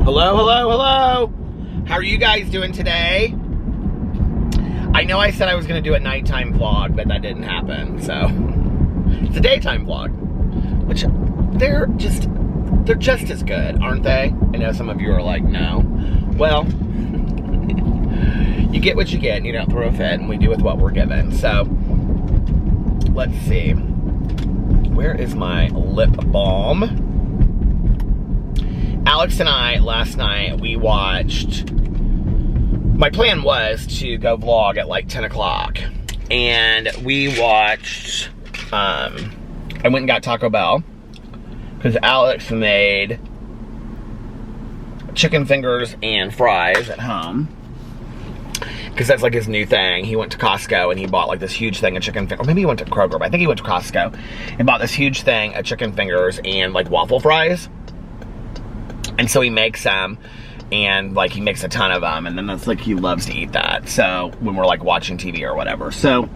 Hello, hello, hello. How are you guys doing today? I know I said I was going to do a nighttime vlog, but that didn't happen, so it's a daytime vlog, which they're just as good, aren't they? I know some of you are like, no. Well, you get what you get, and you don't throw a fit, and we do with what we're given. So, let's see. Where is my lip balm? Alex and I, last night, we watched, my plan was to go vlog at like 10 o'clock. And we watched, I went and got Taco Bell, because Alex made chicken fingers and fries at home. Because that's like his new thing. He went to Costco and he bought like this huge thing of chicken fingers. Or maybe he went to Kroger, but I think he went to Costco and bought this huge thing of chicken fingers and like waffle fries. And so he makes them, and like he makes a ton of them, and then that's like he loves to eat that. So when we're like watching TV or whatever. So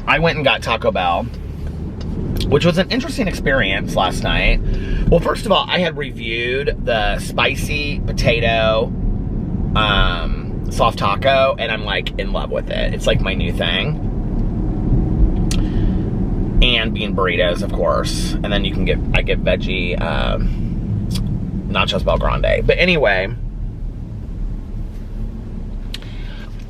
I went and got Taco Bell, which was an interesting experience last night. Well, first of all, I had reviewed the spicy potato soft taco, and I'm like in love with it. It's like my new thing. And bean burritos, of course. And then you can I get veggie nachos Bel Grande. But anyway,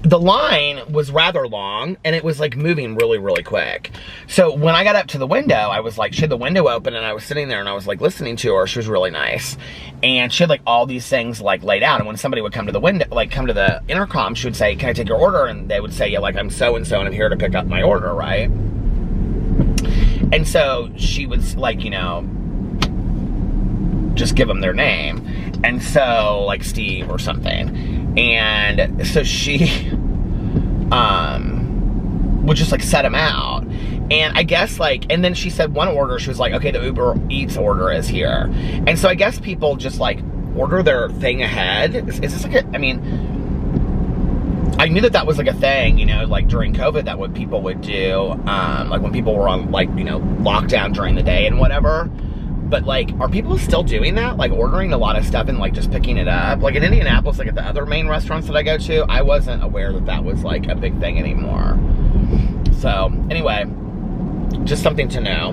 the line was rather long, and it was like moving really, really quick. So when I got up to the window, I was like, she had the window open, and I was sitting there and I was like listening to her. She was really nice. And she had like all these things like laid out. And when somebody would come to the window, like come to the intercom, she would say, "Can I take your order?" And they would say, "Yeah, like I'm so-and-so and I'm here to pick up my order," right? And so she would like, you know, just give them their name. And so like Steve or something. And so she would just like set them out. And I guess like, and then she said one order, she was like, "Okay, the Uber Eats order is here." And so I guess people just like order their thing ahead. Is this like I mean, I knew that was like a thing, you know, like during COVID, that what people would do, like when people were on like, you know, lockdown during the day and whatever. But like, are people still doing that? Like ordering a lot of stuff and like just picking it up? Like in Indianapolis, like at the other main restaurants that I go to, I wasn't aware that that was like a big thing anymore. So anyway, just something to know.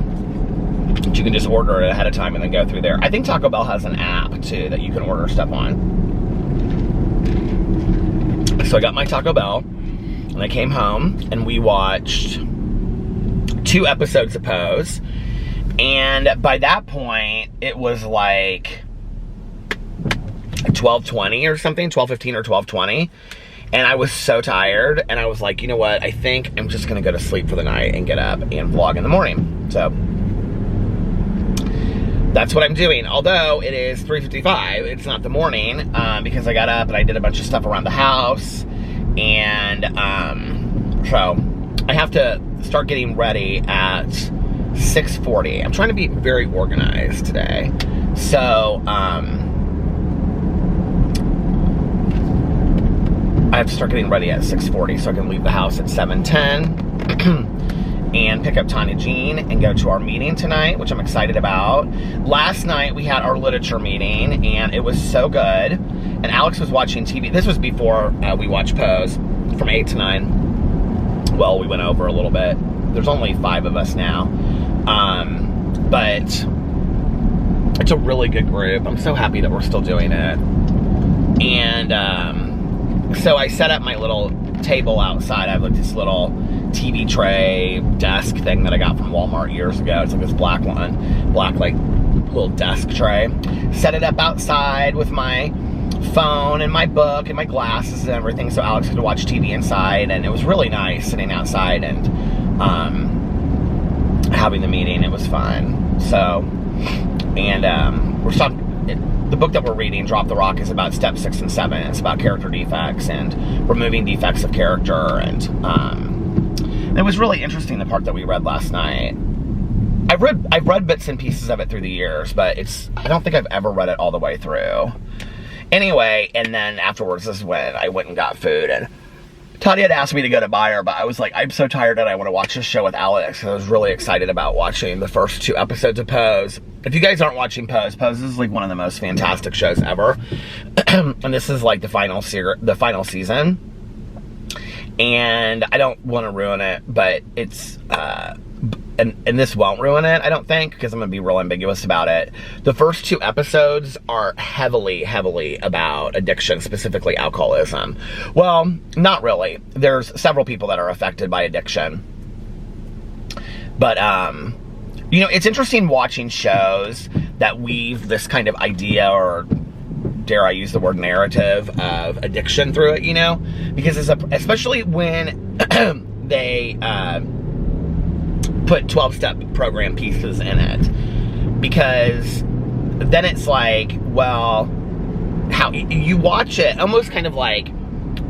You can just order it ahead of time and then go through there. I think Taco Bell has an app too that you can order stuff on. So I got my Taco Bell and I came home and we watched 2 episodes of Pose. And by that point, it was like 12:20 or something, 12:15 or 12:20. And I was so tired. And I was like, you know what? I think I'm just going to go to sleep for the night and get up and vlog in the morning. So that's what I'm doing. Although it is 3:55. It's not the morning because I got up and I did a bunch of stuff around the house. And so I have to start getting ready at 6:40. I'm trying to be very organized today. So, I have to start getting ready at 6:40 so I can leave the house at 7:10 and pick up Tanya Jean and go to our meeting tonight, which I'm excited about. Last night we had our literature meeting and it was so good. And Alex was watching TV. This was before we watched Pose from 8 to 9. Well, we went over a little bit. There's only 5 of us now. But it's a really good group. I'm so happy that we're still doing it. And so I set up my little table outside. I have like this little TV tray desk thing that I got from Walmart years ago. It's like this black like little desk tray. Set it up outside with my phone and my book and my glasses and everything so Alex could watch TV inside. And it was really nice sitting outside and having the meeting. It was fun. So, and we're talking, the book that we're reading, Drop the Rock, is about step 6 and 7. It's about character defects and removing defects of character. And it was really interesting, the part that we read last night. I've read bits and pieces of it through the years, but I don't think I've ever read it all the way through. Anyway, and then afterwards is when I went and got food and Tanya had asked me to go to buy her, but I was like, I'm so tired and I want to watch this show with Alex. And I was really excited about watching the first 2 episodes of Pose. If you guys aren't watching Pose, Pose is like one of the most fantastic shows ever. And this is like the final season. And I don't want to ruin it, but it's, and this won't ruin it, I don't think, because I'm going to be real ambiguous about it. The first 2 episodes are heavily about addiction, specifically alcoholism. Well, not really. There's several people that are affected by addiction. But, you know, it's interesting watching shows that weave this kind of idea, or dare I use the word narrative, of addiction through it, you know? Because especially when they put 12-step program pieces in it. Because then it's like, well, how you watch it almost kind of like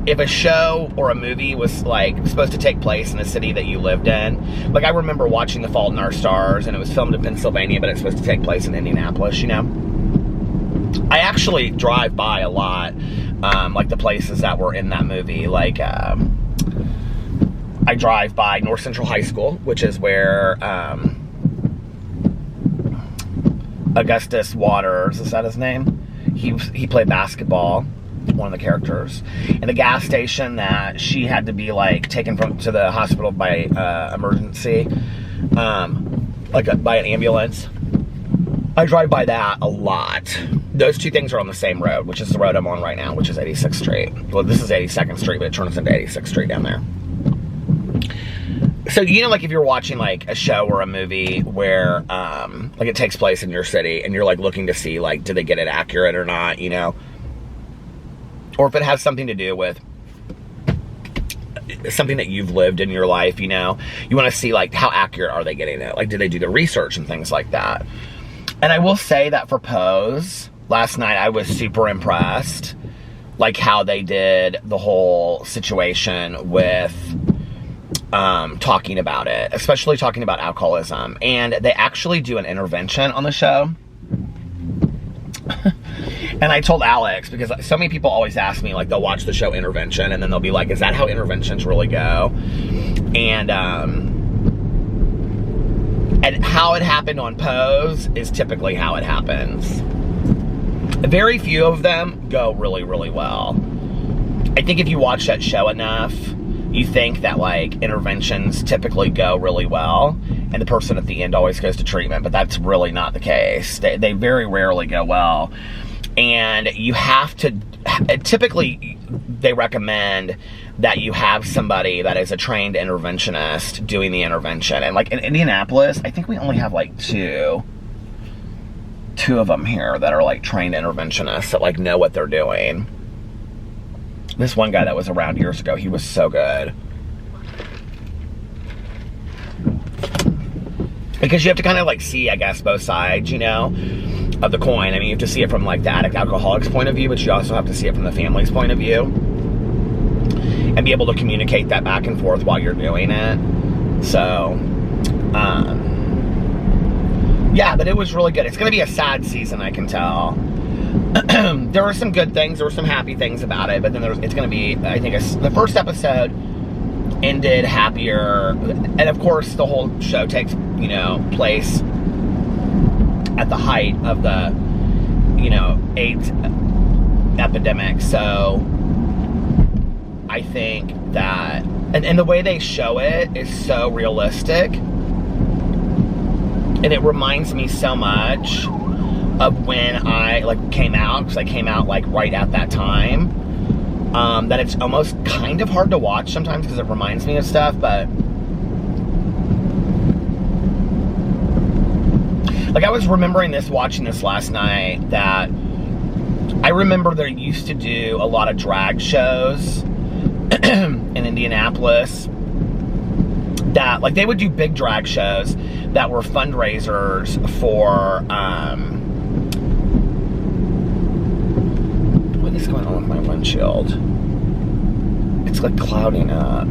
if a show or a movie was like supposed to take place in a city that you lived in. Like I remember watching The Fault in Our Stars, and it was filmed in Pennsylvania, but it's supposed to take place in Indianapolis, you know? I actually drive by a lot, like the places that were in that movie. Like, I drive by North Central High School, which is where Augustus Waters, is that his name? He played basketball, one of the characters. And the gas station that she had to be like taken to the hospital by emergency, like by an ambulance. I drive by that a lot. Those 2 things are on the same road, which is the road I'm on right now, which is 86th Street. Well, this is 82nd Street, but it turns into 86th Street down there. So, you know, like if you're watching like a show or a movie where, like it takes place in your city and you're like looking to see like, did they get it accurate or not, you know? Or if it has something to do with something that you've lived in your life, you know? You want to see like, how accurate are they getting it? Like, did they do the research and things like that? And I will say that for Pose, last night I was super impressed, like how they did the whole situation with talking about it, especially talking about alcoholism. And they actually do an intervention on the show. And I told Alex, because so many people always ask me, like, they'll watch the show Intervention, and then they'll be like, is that how interventions really go? And how it happened on Pose is typically how it happens. Very few of them go really, really well. I think if you watch that show enough, you think that, like, interventions typically go really well, and the person at the end always goes to treatment, but that's really not the case. They very rarely go well. And you have to, typically, they recommend that you have somebody that is a trained interventionist doing the intervention. And, like, in Indianapolis, I think we only have, like, two of them here that are, like, trained interventionists that, like, know what they're doing. This one guy that was around years ago, he was so good. Because you have to kind of, like, see, I guess, both sides, you know, of the coin. I mean, you have to see it from, like, the addict-alcoholic's point of view, but you also have to see it from the family's point of view. And be able to communicate that back and forth while you're doing it. So, yeah, but it was really good. It's going to be a sad season, I can tell. There were some good things, there were some happy things about it, but then it's going to be, I think, the first episode ended happier, and of course the whole show takes, you know, place at the height of the, you know, AIDS epidemic. So I think that, and the way they show it is so realistic, and it reminds me so much of when I, like, came out, because I came out, like, right at that time, that it's almost kind of hard to watch sometimes because it reminds me of stuff, but, like, I was remembering this, watching this last night, that I remember they used to do a lot of drag shows in Indianapolis, that, like, they would do big drag shows that were fundraisers for, what is going on with my windshield? It's, like, clouding up.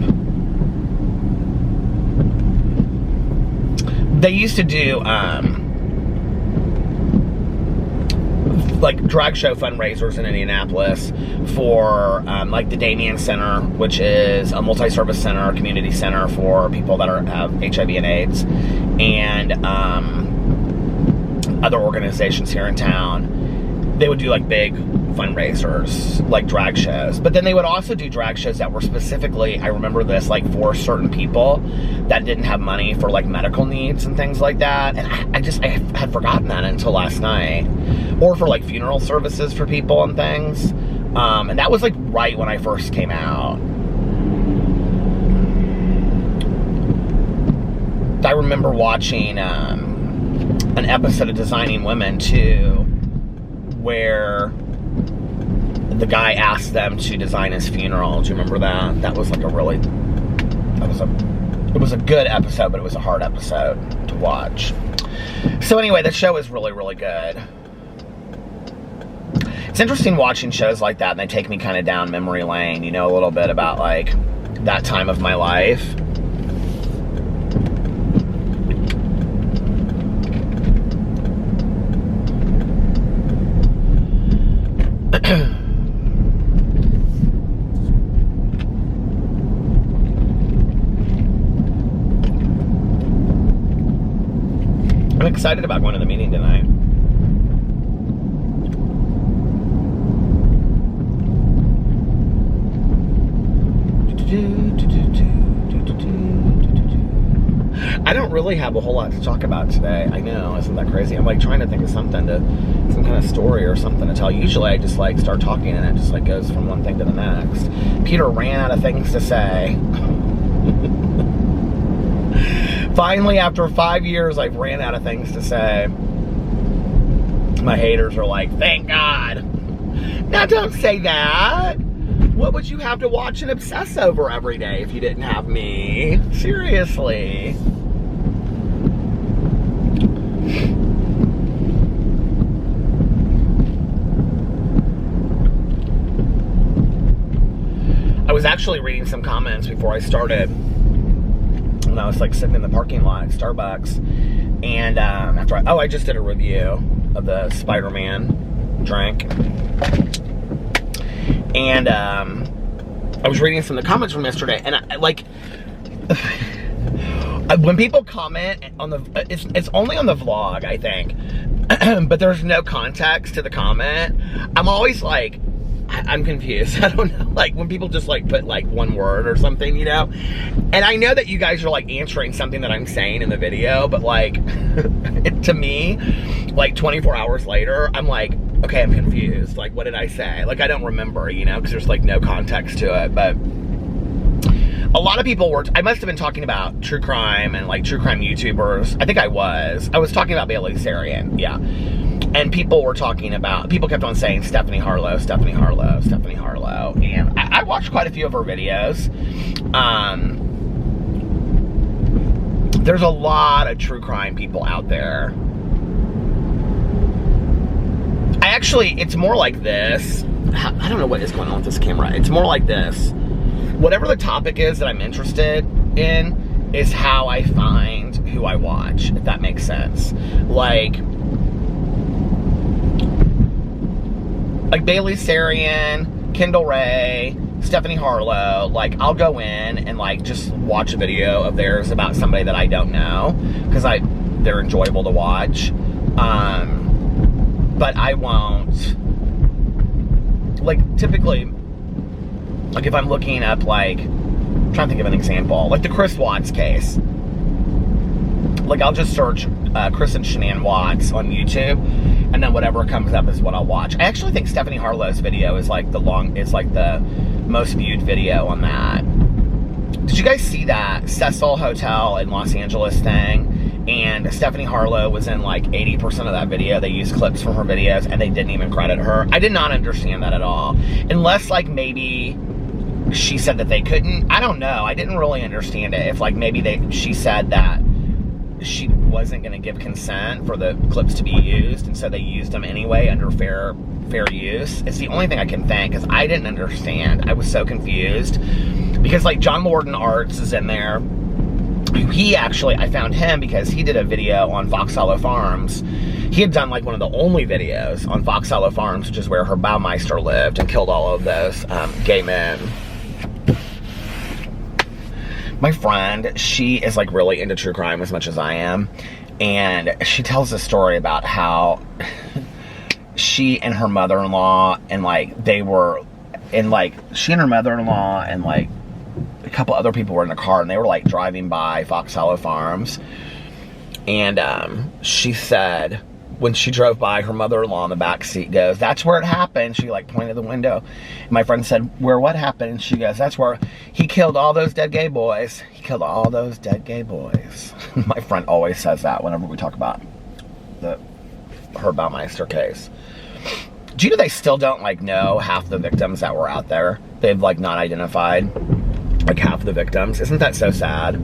like drag show fundraisers in Indianapolis for like the Damien Center, which is a multi-service center, community center for people that have HIV and AIDS, and other organizations here in town. They would do like big fundraisers, like drag shows, but then they would also do drag shows that were specifically, I remember this, like for certain people that didn't have money for like medical needs and things like that. And I had forgotten that until last night. Or for like funeral services for people and things. And that was like right when I first came out. I remember watching an episode of Designing Women too, where the guy asked them to design his funeral. Do you remember that? That was like it was a good episode, but it was a hard episode to watch. So anyway, the show is really, really good. It's interesting watching shows like that, and they take me kind of down memory lane, you know, a little bit about like that time of my life. I'm excited about going to the meeting tonight. I don't really have a whole lot to talk about today. I know, isn't that crazy? I'm like trying to think of some kind of story or something to tell. Usually I just like start talking and it just like goes from one thing to the next. Peter ran out of things to say. Finally, after 5 years, I've ran out of things to say. My haters are like, thank God. Now don't say that. What would you have to watch and obsess over every day if you didn't have me? Seriously. I was actually reading some comments before I started. When I was like sitting in the parking lot at Starbucks, and after I just did a review of the Spider-Man drink, and I was reading some of the comments from yesterday, and when people comment on it's only on the vlog, I think, but there's no context to the comment. I'm always like, I'm confused. I don't know, like when people just like put like one word or something, you know, and I know that you guys are like answering something that I'm saying in the video, but like to me, like 24 hours later, I'm like, okay, I'm confused. Like, what did I say? Like, I don't remember, you know, because there's like no context to it. But a lot of people I must have been talking about true crime and like true crime YouTubers. I think I was talking about Bailey Sarian, yeah. And people kept on saying Stephanie Harlow, Stephanie Harlow, Stephanie Harlow. And I watched quite a few of her videos. There's a lot of true crime people out there. It's more like this. I don't know what is going on with this camera. It's more like this. Whatever the topic is that I'm interested in is how I find who I watch, if that makes sense. Like Bailey Sarian, Kendall Ray, Stephanie Harlow, like I'll go in and like just watch a video of theirs about somebody that I don't know, because they're enjoyable to watch. But I won't, like typically, like if I'm looking up like, I'm trying to think of an example, like the Chris Watts case. Like I'll just search Chris and Shannon Watts on YouTube, and then whatever comes up is what I'll watch. I actually think Stephanie Harlow's video is like the most viewed video on that. Did you guys see that Cecil Hotel in Los Angeles thing? And Stephanie Harlow was in like 80% of that video. They used clips from her videos and they didn't even credit her. I did not understand that at all. Unless like maybe she said that they couldn't. I don't know. I didn't really understand it. If like maybe she said that she wasn't going to give consent for the clips to be used, and so they used them anyway under fair use. It's the only thing I can think, because I didn't understand. I was so confused, because like John Lorden Arts is in there. I found him because he did a video on Fox Hollow Farms, He had done like one of the only videos on Fox Hollow Farms, which is where her Baumeister lived and killed all of those gay men. My friend, she is like really into true crime as much as I am. And she tells a story about how she and her mother-in-law and like they were in like, she and her mother-in-law and like a couple other people were in a car and they were like driving by Fox Hollow Farms. And she said when she drove by, her mother-in-law in the back seat goes, "That's where it happened." She like pointed the window. And my friend said, "Where what happened?" And she goes, "That's where he killed all those dead gay boys. He killed all those dead gay boys." My friend always says that whenever we talk about her Baumeister case. Do you know they still don't like know half the victims that were out there? They've like not identified like half of the victims. Isn't that so sad?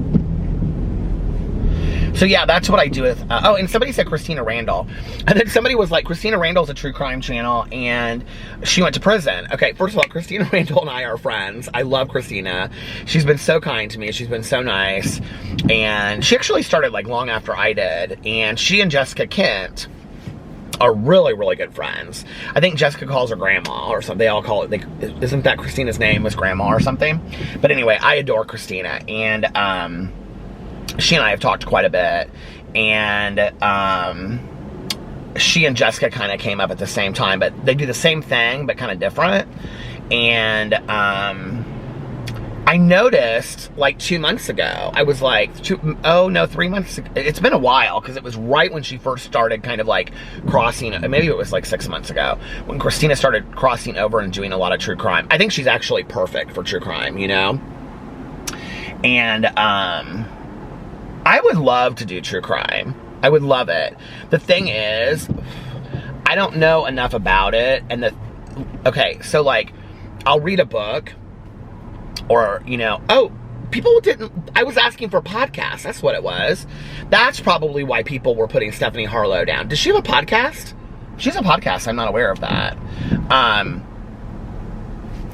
So yeah, that's what I do with, oh, and somebody said Christina Randall. And then somebody was like, Christina Randall's a true crime channel and she went to prison. Okay, first of all, Christina Randall and I are friends. I love Christina. She's been so kind to me. She's been so nice. And she actually started like long after I did. And she and Jessica Kent are really, really good friends. I think Jessica calls her grandma or something. They all call it, isn't that Christina's name was grandma or something? But anyway, I adore Christina. And, she and I have talked quite a bit, and she and Jessica kind of came up at the same time, but they do the same thing, but kind of different. And I noticed like 2 months ago, I was like, 3 months ago. It's been a while, because it was right when she first started kind of like crossing, maybe it was like 6 months ago, when Christina started crossing over and doing a lot of true crime. I think she's actually perfect for true crime, you know? And, I would love to do true crime. I would love it. The thing is, I don't know enough about it. And okay, so like, I'll read a book or, you know, oh, people didn't, I was asking for podcasts. That's what it was. That's probably why people were putting Stephanie Harlow down. Does she have a podcast? She has a podcast. I'm not aware of that.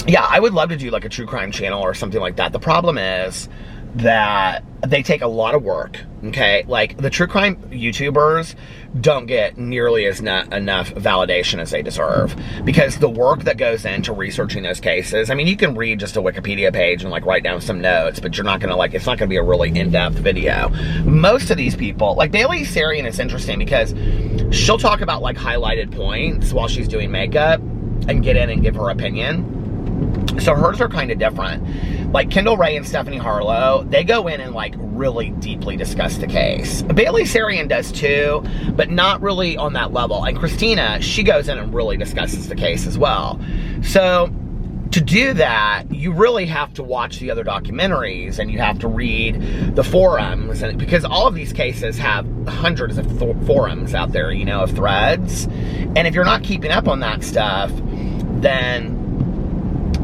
Yeah, I would love to do like a true crime channel or something like that. The problem is that they take a lot of work, okay? Like, the true crime YouTubers don't get nearly as enough validation as they deserve, because the work that goes into researching those cases, I mean, you can read just a Wikipedia page and, like, write down some notes, but you're not gonna, like, it's not gonna be a really in-depth video. Most of these people, like, Bailey Sarian is interesting because she'll talk about, like, highlighted points while she's doing makeup and get in and give her opinion. So hers are kind of different. Like Kendall Ray and Stephanie Harlow, they go in and like really deeply discuss the case. Bailey Sarian does too, but not really on that level. And Christina, she goes in and really discusses the case as well. So to do that, you really have to watch the other documentaries and you have to read the forums, and because all of these cases have hundreds of forums out there, you know, of threads. And if you're not keeping up on that stuff, then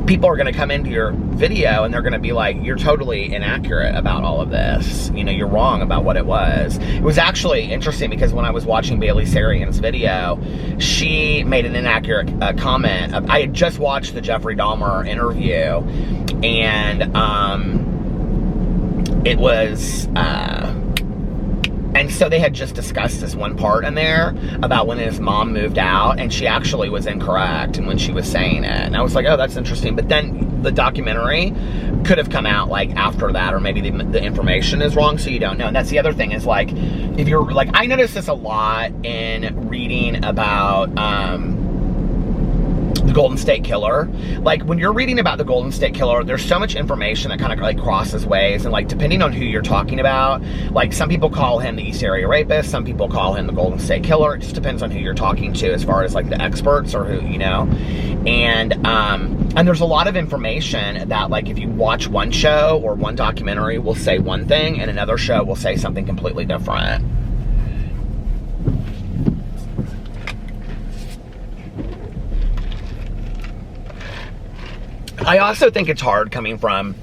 people are going to come into your video and they're going to be like, you're totally inaccurate about all of this. You know, you're wrong about what it was. It was actually interesting because when I was watching Bailey Sarian's video, she made an inaccurate comment. I had just watched the Jeffrey Dahmer interview, and it was, and so they had just discussed this one part in there about when his mom moved out, and she actually was incorrect and when she was saying it. And I was like, oh, that's interesting. But then the documentary could have come out like after that, or maybe the information is wrong, so you don't know. And that's the other thing is like, if you're like, I noticed this a lot in reading about the Golden State Killer. Like, when you're reading about the Golden State Killer, there's so much information that kind of like crosses ways, and like depending on who you're talking about, like some people call him the East Area Rapist, some people call him the Golden State Killer. It just depends on who you're talking to as far as like the experts or who, you know. And there's a lot of information that, like, if you watch one show or one documentary will say one thing and another show will say something completely different. I also think it's hard coming from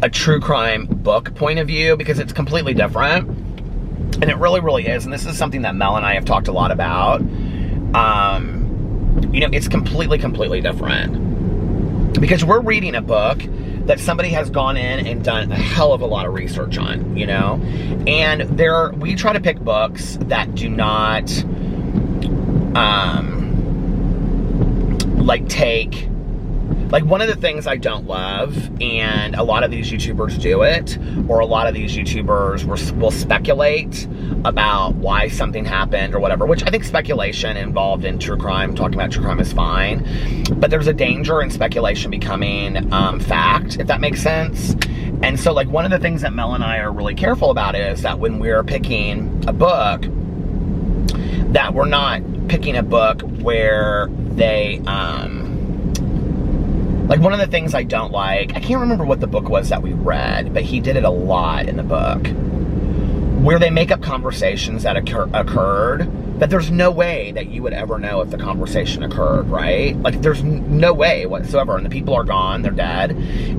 a true crime book point of view because it's completely different. And it really, really is. And this is something that Mel and I have talked a lot about. You know, it's completely, completely different. Because we're reading a book that somebody has gone in and done a hell of a lot of research on, you know? And we try to pick books that do not like take, like one of the things I don't love, and a lot of these YouTubers do it, or a lot of these YouTubers will speculate about why something happened or whatever, which I think speculation involved in true crime, talking about true crime, is fine. But there's a danger in speculation becoming fact, if that makes sense. And so like one of the things that Mel and I are really careful about is that when we're picking a book, that we're not picking a book where they, like one of the things I don't like, I can't remember what the book was that we read, but he did it a lot in the book, where they make up conversations that occurred, that there's no way that you would ever know if the conversation occurred, right? Like there's no way whatsoever, and the people are gone, they're dead,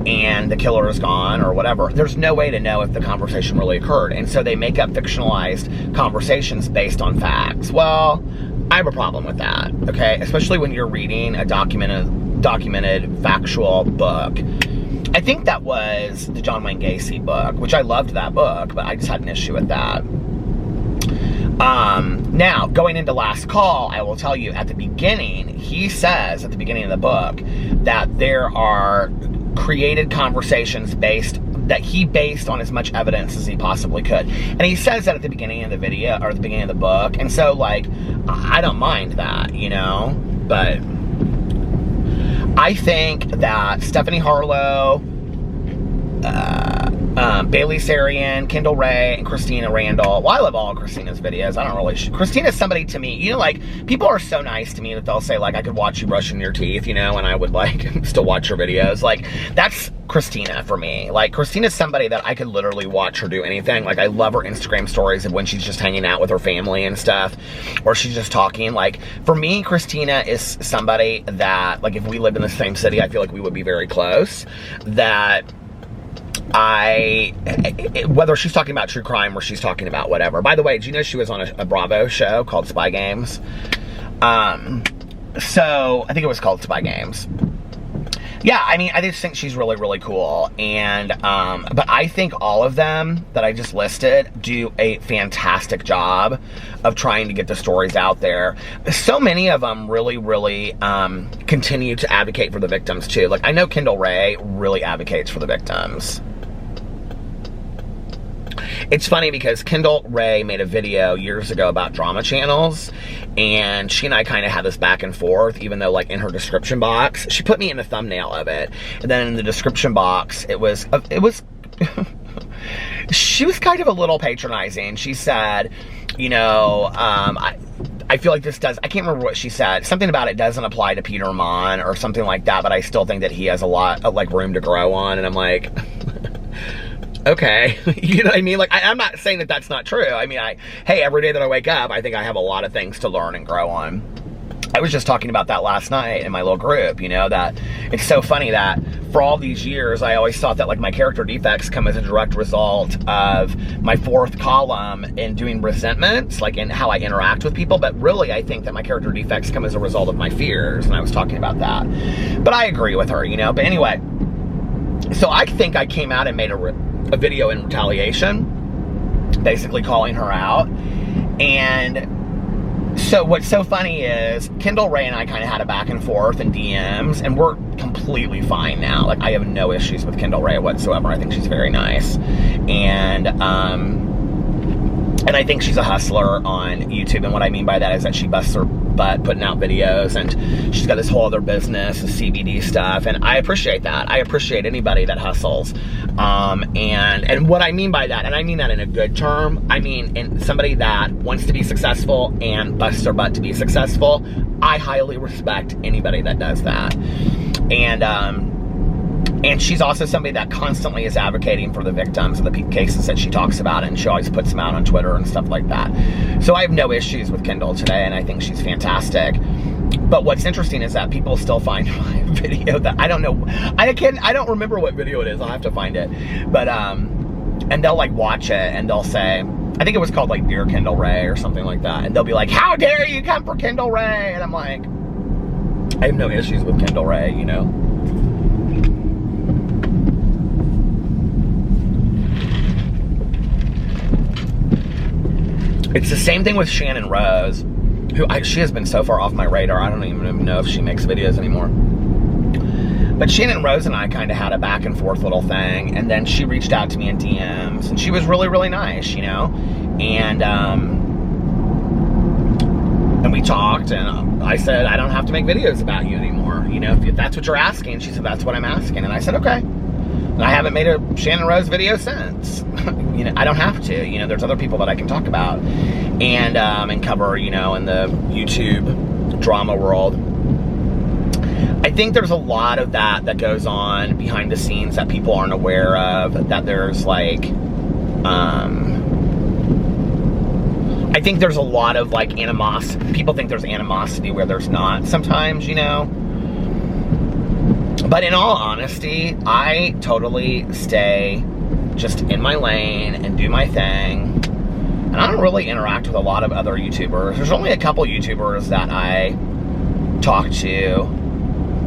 and the killer is gone or whatever. There's no way to know if the conversation really occurred, and so they make up fictionalized conversations based on facts. Well, I have a problem with that, okay? Especially when you're reading a documented factual book. I think that was the John Wayne Gacy book, which I loved that book, but I just had an issue with that. Now, going into Last Call, I will tell you at the beginning, he says at the beginning of the book that there are created conversations that he based on as much evidence as he possibly could. And he says that at the beginning of the video, or the beginning of the book. And so, like, I don't mind that, you know? But I think that Stephanie Harlow, Bailey Sarian, Kendall Ray, and Christina Randall. Well, I love all of Christina's videos. I don't really... Christina's somebody to me, you know, like, people are so nice to me that they'll say, like, I could watch you brushing your teeth, you know, and I would, like, still watch your videos. Like, that's Christina for me. Like, Christina's somebody that I could literally watch her do anything. Like, I love her Instagram stories of when she's just hanging out with her family and stuff, or she's just talking. Like, for me, Christina is somebody that, like, if we lived in the same city, I feel like we would be very close. That... whether she's talking about true crime or she's talking about whatever. By the way, did you know she was on a Bravo show called Spy Games? So, I think it was called Spy Games. Yeah, I mean, I just think she's really, really cool. And, but I think all of them that I just listed do a fantastic job of trying to get the stories out there. So many of them really, really continue to advocate for the victims, too. Like, I know Kendall Ray really advocates for the victims. It's funny because Kendall Ray made a video years ago about drama channels, and she and I kind of had this back and forth, even though, like, in her description box, she put me in the thumbnail of it, and then in the description box, it was she was kind of a little patronizing. She said, you know, I feel like this does, I can't remember what she said, something about it doesn't apply to Peter Monn or something like that, but I still think that he has a lot of, like, room to grow on, and I'm like... okay, you know what I mean? Like, I'm not saying that that's not true. I mean, hey, every day that I wake up, I think I have a lot of things to learn and grow on. I was just talking about that last night in my little group, you know, that it's so funny that for all these years, I always thought that, like, my character defects come as a direct result of my fourth column in doing resentments, like in how I interact with people. But really, I think that my character defects come as a result of my fears, and I was talking about that. But I agree with her, you know. But anyway, so I think I came out and made a video in retaliation, basically calling her out. And so what's so funny is Kendall Ray and I kind of had a back and forth in DMs, and we're completely fine now. Like, I have no issues with Kendall Ray whatsoever. I think she's very nice. And I think she's a hustler on YouTube, and what I mean by that is that she busts her butt putting out videos, and she's got this whole other business, the CBD stuff, and I appreciate that. I appreciate anybody that hustles. And what I mean by that, and I mean that in a good term, I mean in somebody that wants to be successful and busts their butt to be successful. I highly respect anybody that does that. And she's also somebody that constantly is advocating for the victims of the cases that she talks about, and she always puts them out on Twitter and stuff like that. So I have no issues with Kendall today, and I think she's fantastic. But what's interesting is that people still find my video that I don't know. I don't remember what video it is. I'll have to find it. But and they'll, like, watch it, and they'll say, I think it was called, like, Dear Kendall Ray or something like that. And they'll be like, how dare you come for Kendall Ray? And I'm like, I have no issues with Kendall Ray, you know. It's the same thing with Shannon Rose, she has been so far off my radar, I don't even know if she makes videos anymore. But Shannon Rose and I kind of had a back and forth little thing, and then she reached out to me in DMs, and she was really, really nice, you know? And we talked, and I said, I don't have to make videos about you anymore, you know, if that's what you're asking. She said, that's what I'm asking, and I said, okay. And I haven't made a Shannon Rose video since. You know, I don't have to, you know, there's other people that I can talk about, and cover, you know, in the YouTube drama world. I think there's a lot of that goes on behind the scenes that people aren't aware of, that there's like, I think there's a lot of like animosity. People think there's animosity where there's not sometimes, you know. But in all honesty, I totally stay just in my lane and do my thing. And I don't really interact with a lot of other YouTubers. There's only a couple YouTubers that I talk to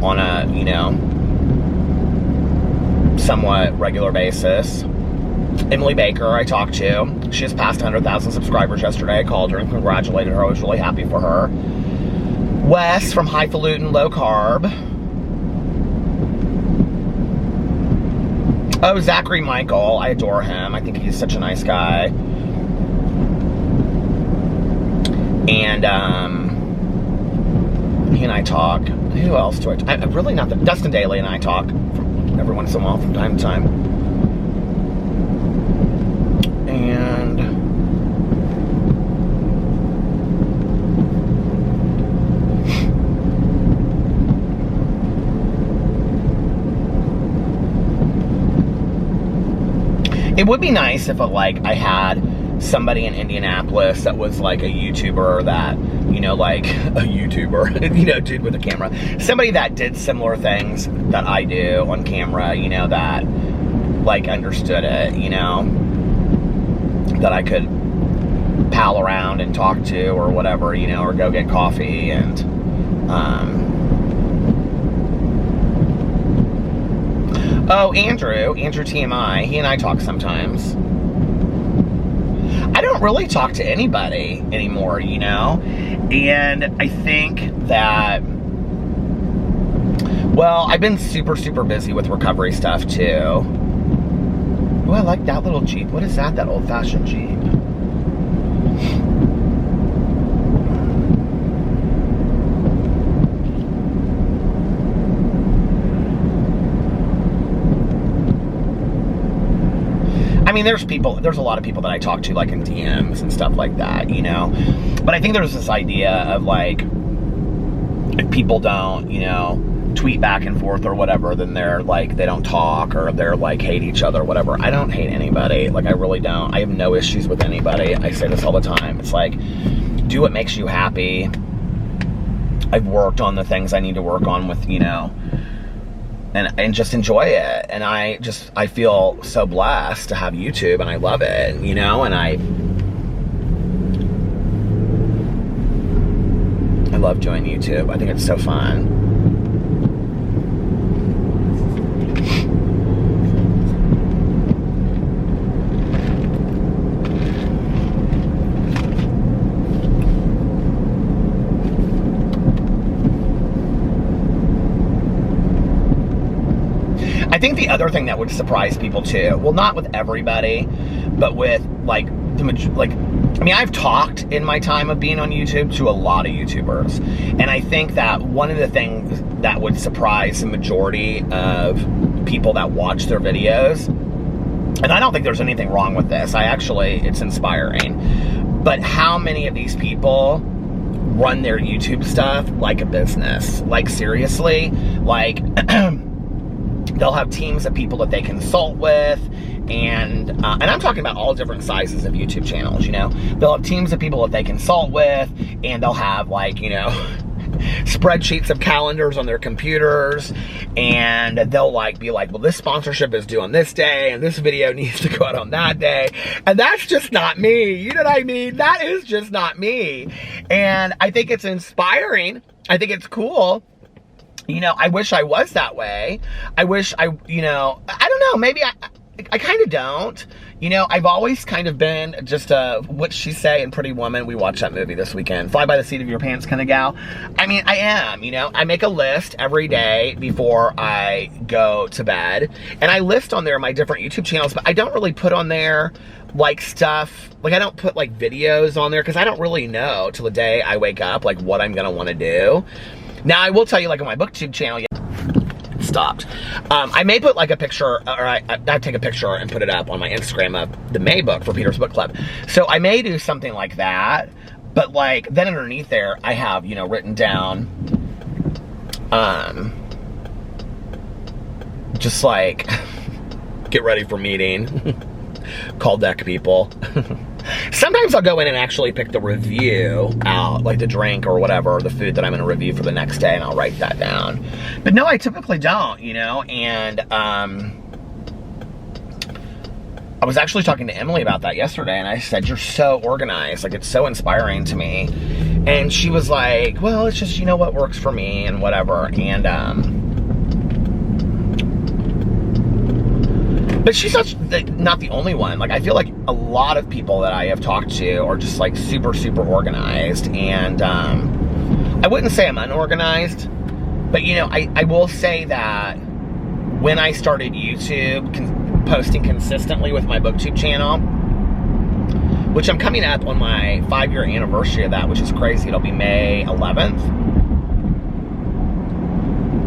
on a, you know, somewhat regular basis. Emily Baker, I talked to. She just passed 100,000 subscribers yesterday. I called her and congratulated her. I was really happy for her. Wes from Highfalutin Low Carb. Oh, Zachary Michael. I adore him. I think he's such a nice guy. And, he and I talk. Who else do I talk? I'm really not that. Dustin Daly and I talk every once in a while from time to time. And it would be nice if I had somebody in Indianapolis that was like a YouTuber that, you know, like a YouTuber, you know, dude with a camera. Somebody that did similar things that I do on camera, you know, that like understood it, you know, that I could pal around and talk to or whatever, you know, or go get coffee. And oh, Andrew TMI, he and I talk sometimes. I don't really talk to anybody anymore, you know? And I think that, well, I've been super, super busy with recovery stuff too. Oh, I like that little Jeep. What is that old-fashioned Jeep? I mean, there's a lot of people that I talk to, like, in DMs and stuff like that, you know? But I think there's this idea of, like, if people don't, you know, tweet back and forth or whatever, then they're, like, they don't talk, or they're, like, hate each other or whatever. I don't hate anybody. Like, I really don't. I have no issues with anybody. I say this all the time. It's like, do what makes you happy. I've worked on the things I need to work on with, you know, and just enjoy it. And I feel so blessed to have YouTube, and I love it, you know, and I love doing YouTube. I think it's so fun. I think the other thing that would surprise people too, well, not with everybody, but with I mean, I've talked in my time of being on YouTube to a lot of YouTubers, and I think that one of the things that would surprise the majority of people that watch their videos, and I don't think there's anything wrong with this, it's inspiring, but how many of these people run their YouTube stuff like a business? Like, seriously, like, they'll have teams of people that they consult with, and I'm talking about all different sizes of YouTube channels, you know. They'll have teams of people that they consult with, and they'll have, like, you know, spreadsheets of calendars on their computers, and they'll, like, be like, well, this sponsorship is due on this day, and this video needs to go out on that day, and that's just not me, you know what I mean? That is just not me, and I think it's inspiring. I think it's cool. You know, I wish I was that way. I wish you know, I don't know, maybe I kind of don't. You know, I've always kind of been just a, what'd she say in Pretty Woman? We watched that movie this weekend. Fly by the seat of your pants kind of gal. I mean, I am, you know. I make a list every day before I go to bed. And I list on there my different YouTube channels, but I don't really put on there, like, stuff. Like, I don't put, like, videos on there because I don't really know till the day I wake up, like, what I'm going to want to do. Now, I will tell you, like, on my BookTube channel, stopped. I may put like a picture, or I'd take a picture and put it up on my Instagram of the May book for Peter's Book Club. So I may do something like that, but like then underneath there I have, you know, written down just like get ready for meeting, call deck people. Sometimes I'll go in and actually pick the review out, like the drink or whatever, or the food that I'm going to review for the next day, and I'll write that down. But no, I typically don't, you know, and I was actually talking to Emily about that yesterday, and I said, you're so organized, like, it's so inspiring to me. And she was like, well, it's just, you know, what works for me and whatever, and but she's not the only one. Like, I feel like a lot of people that I have talked to are just like super, super organized. And I wouldn't say I'm unorganized, but you know, I will say that when I started YouTube, posting consistently with my BookTube channel, which I'm coming up on my 5-year anniversary of that, which is crazy. It'll be May 11th.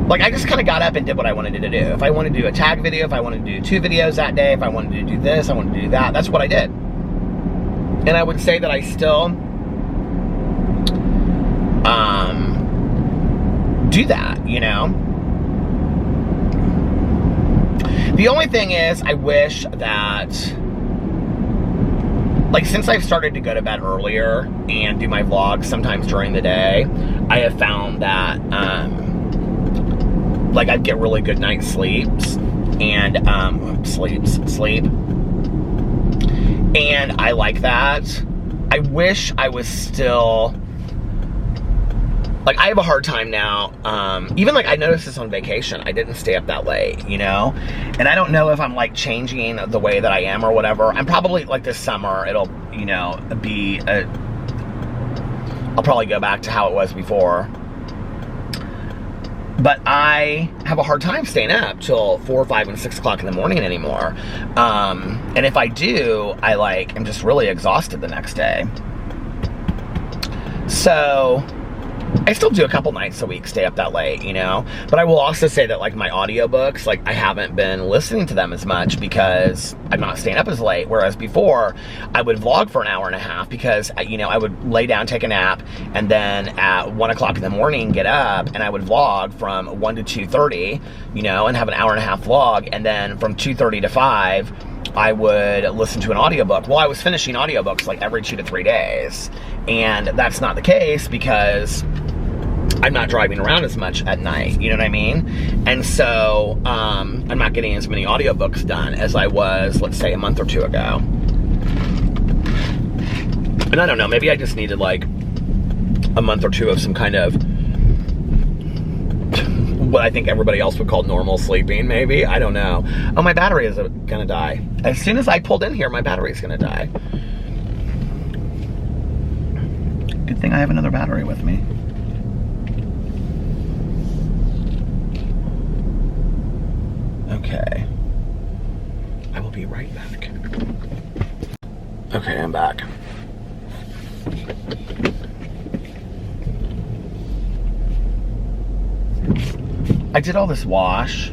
Like, I just kind of got up and did what I wanted to do. If I wanted to do a tag video, if I wanted to do 2 videos that day, if I wanted to do this, I wanted to do that, that's what I did. And I would say that I still do that, you know? The only thing is, I wish that, like, since I've started to go to bed earlier and do my vlogs sometimes during the day, I have found that, like, I'd get really good night's sleeps, and, sleep, and I like that. I wish I was still, like, I have a hard time now, even, like, I noticed this on vacation, I didn't stay up that late, you know, and I don't know if I'm, like, changing the way that I am or whatever. I'm probably, like, this summer, it'll, you know, be I'll probably go back to how it was before. But I have a hard time staying up till 4, 5, and 6 o'clock in the morning anymore. And if I do, I am just really exhausted the next day. So I still do a couple nights a week, stay up that late, you know? But I will also say that, like, my audiobooks, like, I haven't been listening to them as much because I'm not staying up as late. Whereas before, I would vlog for an hour and a half because, you know, I would lay down, take a nap, and then at 1 o'clock in the morning, get up, and I would vlog from 1 to 2:30, you know, and have an hour and a half vlog. And then from 2:30 to 5, I would listen to an audiobook. Well, I was finishing audiobooks, like, every 2 to 3 days. And that's not the case because I'm not driving around as much at night, you know what I mean? And so, I'm not getting as many audiobooks done as I was, let's say, a month or 2 ago. And I don't know, maybe I just needed, like, a month or 2 of some kind of, what I think everybody else would call normal sleeping, maybe. I don't know. Oh, my battery is gonna die. As soon as I pulled in here, my battery is gonna die. Good thing I have another battery with me. Okay. I will be right back. Okay, I'm back. I did all this wash,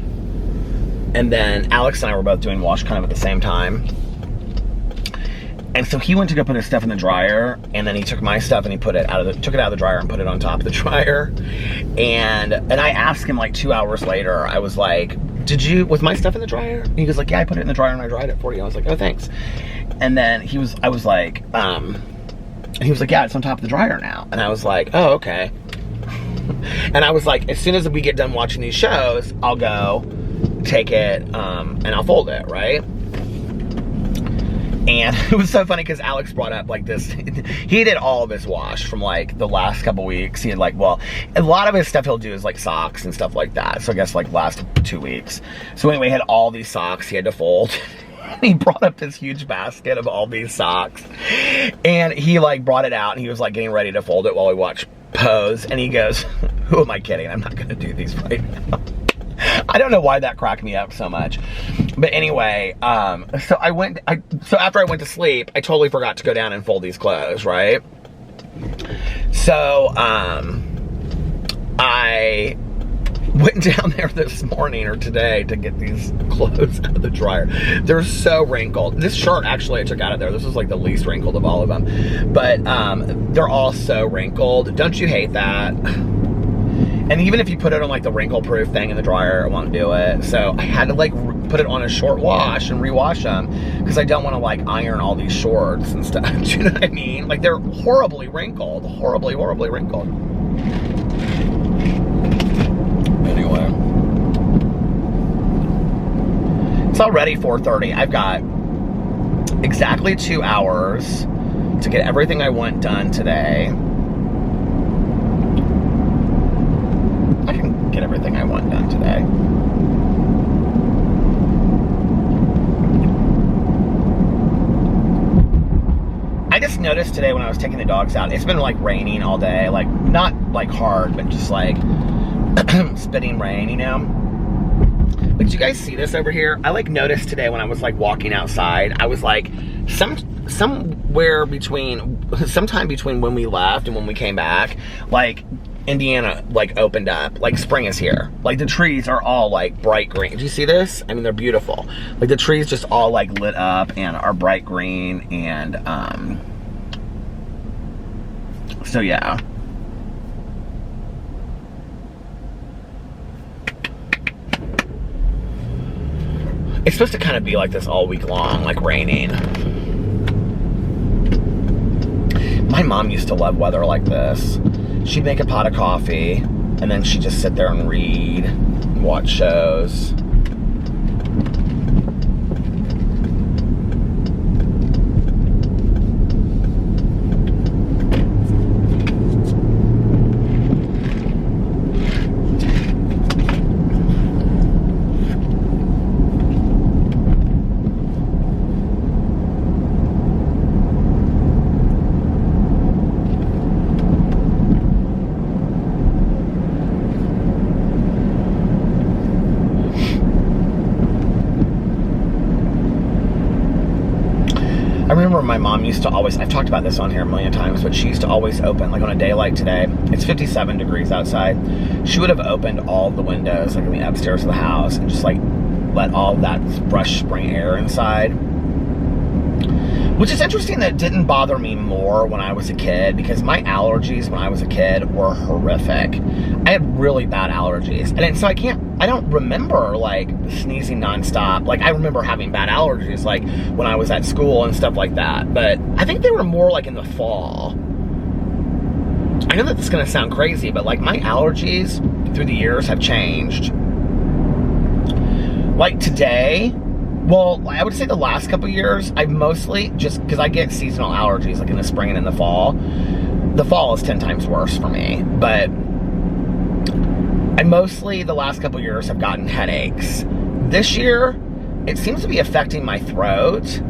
and then Alex and I were both doing wash kind of at the same time. And so he went to go put his stuff in the dryer, and then he took my stuff and he took it out of the dryer and put it on top of the dryer. And I asked him like 2 hours later, I was like, was my stuff in the dryer? And he was like, yeah, I put it in the dryer and I dried it for you. I was like, oh, thanks. And then I was like, and he was like, yeah, it's on top of the dryer now. And I was like, oh, okay. And I was like, as soon as we get done watching these shows, I'll go take it, and I'll fold it, right? And it was so funny because Alex brought up like this, he did all of his wash from like the last couple weeks. He had like, well, a lot of his stuff he'll do is like socks and stuff like that. So I guess like last 2 weeks. So anyway, he had all these socks he had to fold. He brought up this huge basket of all these socks. And he like brought it out and he was like getting ready to fold it while we watched Pose. And he goes, who am I kidding? I'm not gonna do these right now. I don't know why that cracked me up so much. But anyway, so after I went to sleep, I totally forgot to go down and fold these clothes, right? So, I went down there this morning or today to get these clothes out of the dryer. They're so wrinkled. This shirt, actually, I took out of there. This is like the least wrinkled of all of them. But, they're all so wrinkled. Don't you hate that? And even if you put it on like the wrinkle proof thing in the dryer, it won't do it. So I had to like put it on a short wash and rewash them because I don't want to like iron all these shorts and stuff. Do you know what I mean? Like they're horribly wrinkled, horribly wrinkled. Anyway, it's already 4:30. I've got exactly 2 hours to get everything I want done today. I can get everything I want done today. I just noticed today when I was taking the dogs out, it's been like raining all day, like not like hard, but just like spitting rain, you know? But do you guys see this over here? I like noticed today when I was like walking outside, I was like sometime between when we left and when we came back, like Indiana like opened up, like spring is here. Like the trees are all like bright green. Do you see this? I mean, they're beautiful. Like the trees just all like lit up and are bright green and so yeah. It's supposed to kind of be like this all week long, like raining. My mom used to love weather like this. She'd make a pot of coffee, and then she'd just sit there and read, and watch shows. I remember my mom used to always, I've talked about this on here a million times, but she used to always open, like on a day like today, it's 57 degrees outside, she would have opened all the windows, like in the upstairs of the house, and just like let all that fresh spring air inside. Which is interesting that it didn't bother me more when I was a kid, because my allergies when I was a kid were horrific. I had really bad allergies. And so I don't remember like sneezing nonstop. Like I remember having bad allergies like when I was at school and stuff like that. But I think they were more like in the fall. I know that this is gonna sound crazy, but like my allergies through the years have changed. Like today, well, I would say the last couple years, I've mostly, just because I get seasonal allergies like in the spring and in the fall is 10 times worse for me. But I mostly, the last couple years, have gotten headaches. This year, it seems to be affecting my throat,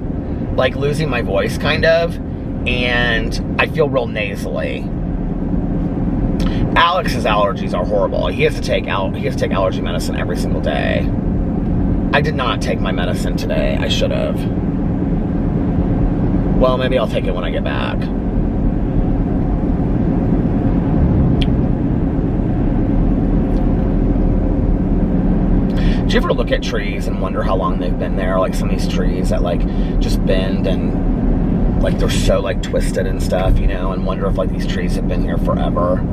like losing my voice kind of, and I feel real nasally. Alex's allergies are horrible. He has to take allergy medicine every single day. I did not take my medicine today. I should have. Well, maybe I'll take it when I get back. Do you ever look at trees and wonder how long they've been there? Like some of these trees that like just bend and like they're so like twisted and stuff, you know, and wonder if like these trees have been here forever.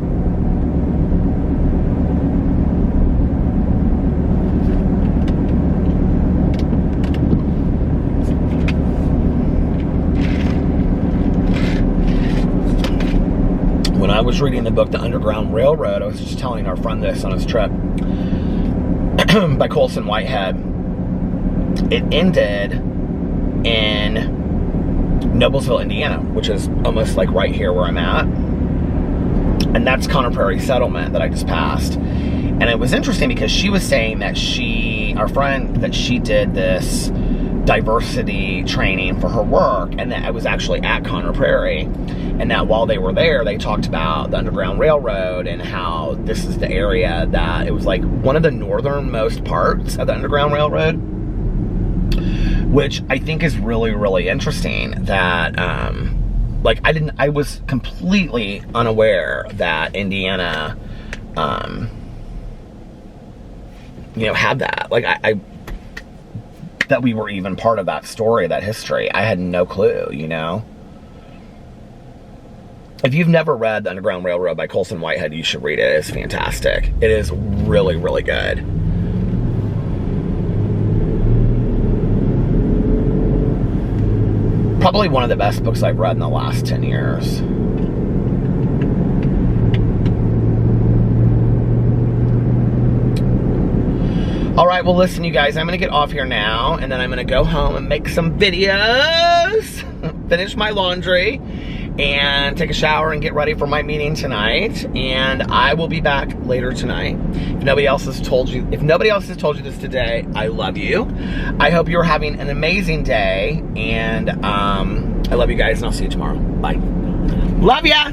When I was reading the book, The Underground Railroad, I was just telling our friend this on his trip, by Colson Whitehead. It ended in Noblesville, Indiana, which is almost like right here where I'm at. And that's Conner Prairie Settlement that I just passed. And it was interesting because she was saying that our friend, that she did this diversity training for her work, and that I was actually at Conner Prairie, and that while they were there, they talked about the Underground Railroad and how this is the area that it was like one of the northernmost parts of the Underground Railroad, which I think is really, really interesting. That like I was completely unaware that Indiana you know, had that. Like that we were even part of that story, that history. I had no clue, you know. If you've never read The Underground Railroad by Colson Whitehead, you should read it. It's fantastic. It is really, really good. Probably one of the best books I've read in the last 10 years. All right, well, listen, you guys, I'm going to get off here now, and then I'm going to go home and make some videos, finish my laundry, and take a shower and get ready for my meeting tonight. And I will be back later tonight. If nobody else has told you this today, I love you. I hope you're having an amazing day, and I love you guys, and I'll see you tomorrow. Bye. Love ya!